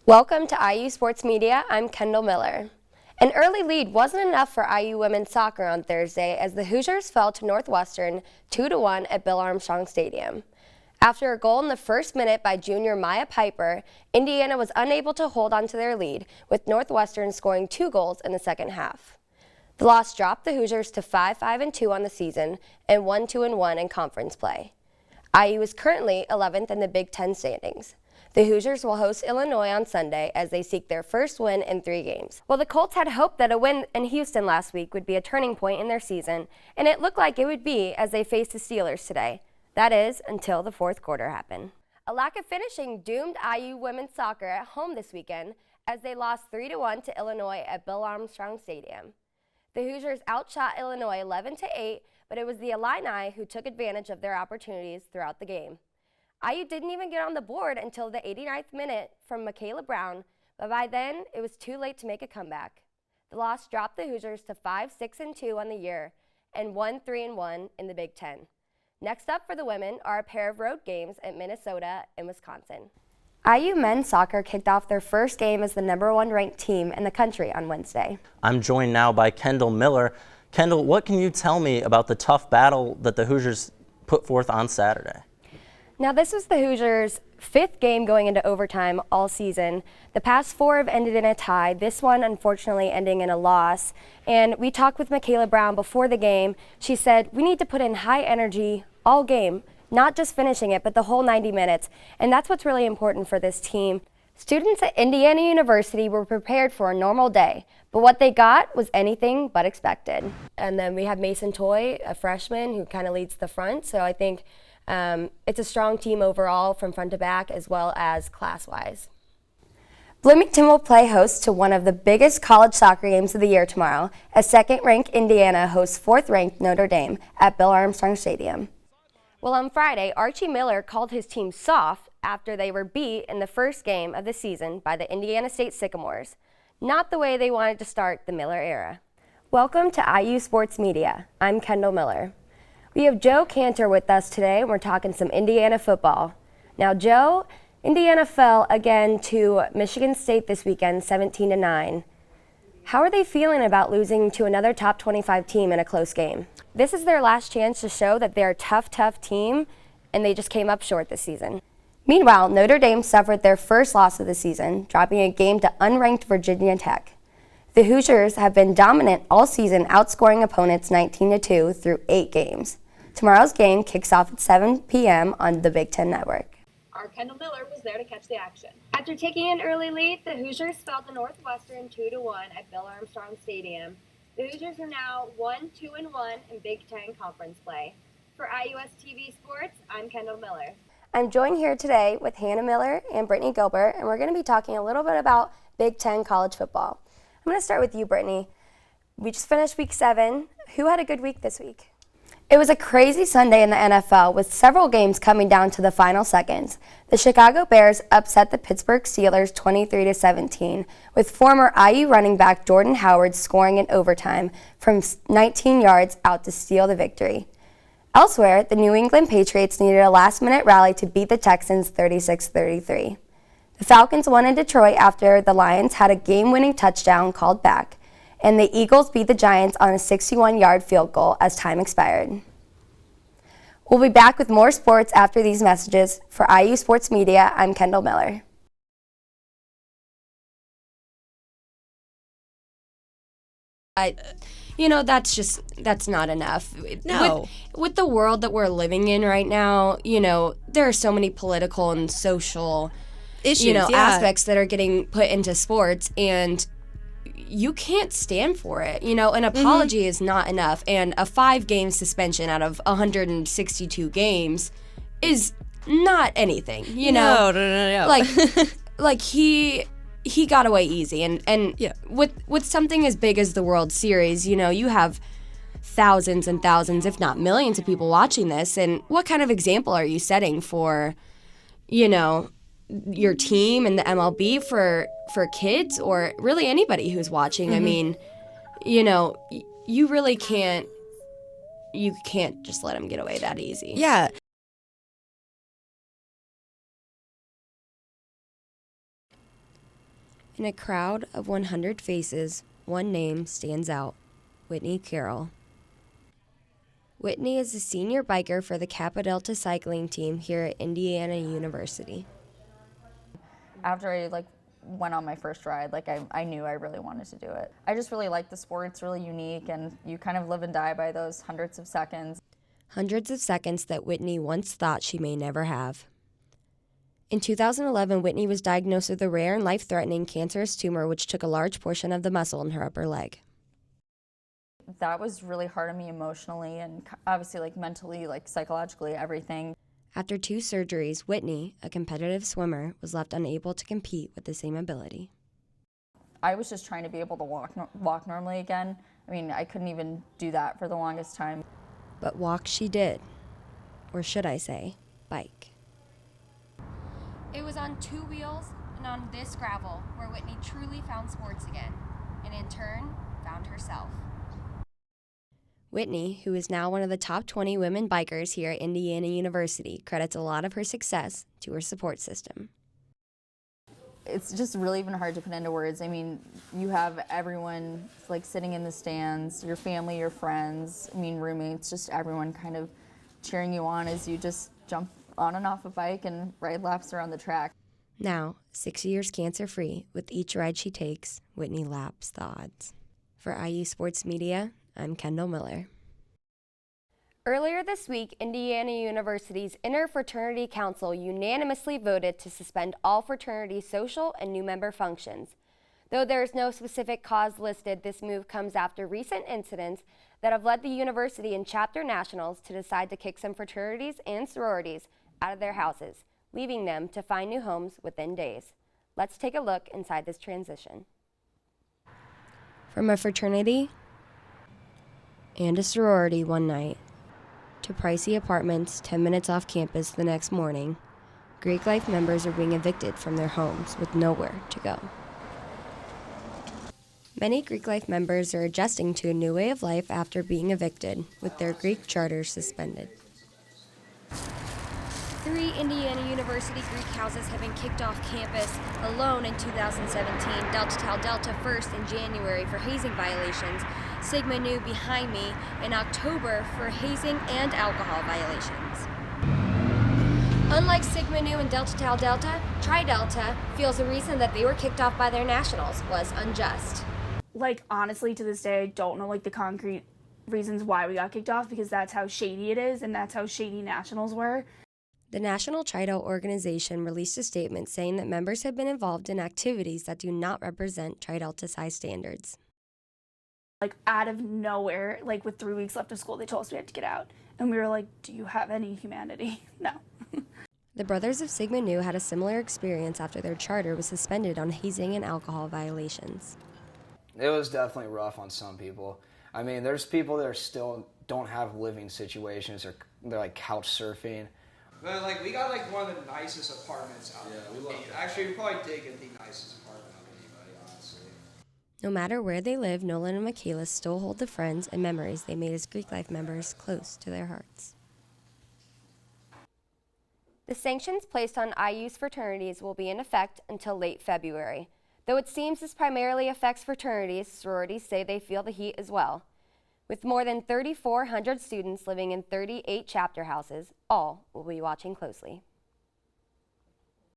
Welcome to IU Sports Media. I'm Kendall Miller. An early lead wasn't enough for IU women's soccer on Thursday as the Hoosiers fell to Northwestern 2-1 at Bill Armstrong Stadium. After a goal in the first minute by junior Maya Piper, Indiana was unable to hold on to their lead, with Northwestern scoring 2 goals in the second half. The loss dropped the Hoosiers to 5-2 on the season and 1-1 in conference play. IU is currently 11th in the Big Ten standings. The Hoosiers will host Illinois on Sunday as they seek their first win in 3 games. Well, the Colts had hoped that a win in Houston last week would be a turning point in their season, and it looked like it would be as they faced the Steelers today. That is, until the fourth quarter happened. A lack of finishing doomed IU women's soccer at home this weekend as they lost 3-1 to Illinois at Bill Armstrong Stadium. The Hoosiers outshot Illinois 11-8, but it was the Illini who took advantage of their opportunities throughout the game. IU didn't even get on the board until the 89th minute from Michaela Brown, but by then it was too late to make a comeback. The loss dropped the Hoosiers to 5-6-2 on the year and 1-3-1 in the Big Ten. Next up for the women are a pair of road games at Minnesota and Wisconsin. IU men's soccer kicked off their first game as the #1 ranked team in the country on Wednesday. I'm joined now by Kendall Miller. Kendall, what can you tell me about the tough battle that the Hoosiers put forth on Saturday? Now, this was the Hoosiers' 5th game going into overtime all season. The past 4 have ended in a tie, this one unfortunately ending in a loss. And we talked with Michaela Brown before the game. She said, we need to put in high energy all game, not just finishing it, but the whole 90 minutes. And that's what's really important for this team. Students at Indiana University were prepared for a normal day, but what they got was anything but expected. And then we have Mason Toy, a freshman who kind of leads the front, so I think it's a strong team overall from front to back as well as class-wise. Bloomington will play host to one of the biggest college soccer games of the year tomorrow as second-ranked Indiana hosts fourth-ranked Notre Dame at Bill Armstrong Stadium. Well, on Friday, Archie Miller called his team soft after they were beat in the first game of the season by the Indiana State Sycamores. Not the way they wanted to start the Miller era. Welcome to IU Sports Media. I'm Kendall Miller. We have Joe Cantor with us today, and we're talking some Indiana football. Now, Joe, Indiana fell again to Michigan State this weekend, 17-9. How are they feeling about losing to another top 25 team in a close game? This is their last chance to show that they're a tough team, and they just came up short this season. Meanwhile, Notre Dame suffered their first loss of the season, dropping a game to unranked Virginia Tech. The Hoosiers have been dominant all season, outscoring opponents 19-2 through 8 games. Tomorrow's game kicks off at 7 p.m. on the Big Ten Network. Our Kendall Miller was there to catch the action. After taking an early lead, the Hoosiers fell to Northwestern 2-1 at Bill Armstrong Stadium. The Hoosiers are now 1-2-1 in Big Ten conference play. For IUSTV Sports, I'm Kendall Miller. I'm joined here today with Hannah Miller and Brittany Gilbert, and we're going to be talking a little bit about Big Ten college football. I'm going to start with you, Brittany. We just finished week 7. Who had a good week this week? It was a crazy Sunday in the NFL with several games coming down to the final seconds. The Chicago Bears upset the Pittsburgh Steelers 23-17, with former IU running back Jordan Howard scoring in overtime from 19 yards out to steal the victory. Elsewhere, the New England Patriots needed a last-minute rally to beat the Texans 36-33. The Falcons won in Detroit after the Lions had a game-winning touchdown called back, and the Eagles beat the Giants on a 61-yard field goal as time expired. We'll be back with more sports after these messages. For IU Sports Media, I'm Kendall Miller. That's not enough. No. With the world that we're living in right now, there are so many political and social Issues, aspects that are getting put into sports, and you can't stand for it. An apology is not enough, and a 5-game suspension out of 162 games is not anything. No. Like he got away easy, and Yeah. with something as big as the World Series, you have thousands and thousands, if not millions, of people watching this, and what kind of example are you setting for, your team and the MLB for kids or really anybody who's watching? I mean, you really can't just let them get away that easy. Yeah. In a crowd of 100 faces, one name stands out: Whitney Carroll. Whitney is a senior biker for the Kappa Delta cycling team here at Indiana University. After I went on my first ride, I knew I really wanted to do it. I just really like the sport. It's really unique, and you kind of live and die by those hundreds of seconds. Hundreds of seconds that Whitney once thought she may never have. In 2011, Whitney was diagnosed with a rare and life-threatening cancerous tumor which took a large portion of the muscle in her upper leg. That was really hard on me emotionally and obviously mentally, psychologically, everything. After 2 surgeries, Whitney, a competitive swimmer, was left unable to compete with the same ability. I was just trying to be able to walk normally again. I mean, I couldn't even do that for the longest time. But walk she did. Or should I say, bike. It was on 2 wheels and on this gravel where Whitney truly found sports again, and in turn, found herself. Whitney, who is now one of the top 20 women bikers here at Indiana University, credits a lot of her success to her support system. It's just really even hard to put into words. I mean, you have everyone sitting in the stands, your family, your friends, roommates, just everyone kind of cheering you on as you just jump on and off a bike and ride laps around the track. Now, 6 years cancer-free, with each ride she takes, Whitney laps the odds. For IU Sports Media, I'm Kendall Miller. Earlier this week, Indiana University's Interfraternity Council unanimously voted to suspend all fraternity social and new member functions. Though there is no specific cause listed, this move comes after recent incidents that have led the university and chapter nationals to decide to kick some fraternities and sororities out of their houses, leaving them to find new homes within days. Let's take a look inside this transition. From a fraternity and a sorority one night to pricey apartments 10 minutes off campus the next morning, Greek life members are being evicted from their homes with nowhere to go. Many Greek life members are adjusting to a new way of life after being evicted, with their Greek charters suspended. 3 Indiana University Greek houses have been kicked off campus alone in 2017. Delta Tau Delta first in January for hazing violations, Sigma Nu behind me in October for hazing and alcohol violations. Unlike Sigma Nu and Delta Tau Delta, Tri Delta feels the reason that they were kicked off by their nationals was unjust. Honestly, to this day, I don't know the concrete reasons why we got kicked off, because that's how shady it is and that's how shady nationals were. The National Tri-Delt organization released a statement saying that members have been involved in activities that do not represent Tri-Delta Psi standards. Out of nowhere, with 3 weeks left of school, they told us we had to get out. And we were like, do you have any humanity? No. The Brothers of Sigma Nu had a similar experience after their charter was suspended on hazing and alcohol violations. It was definitely rough on some people. I mean, there's people that are still don't have living situations, or they're couch surfing. But we got one of the nicest apartments out there. Yeah, we love that. Actually, we probably did get the nicest apartment of anybody, honestly. No matter where they live, Nolan and Michaela still hold the friends and memories they made as Greek life members close to their hearts. The sanctions placed on IU's fraternities will be in effect until late February. Though it seems this primarily affects fraternities, sororities say they feel the heat as well. With more than 3,400 students living in 38 chapter houses, all will be watching closely.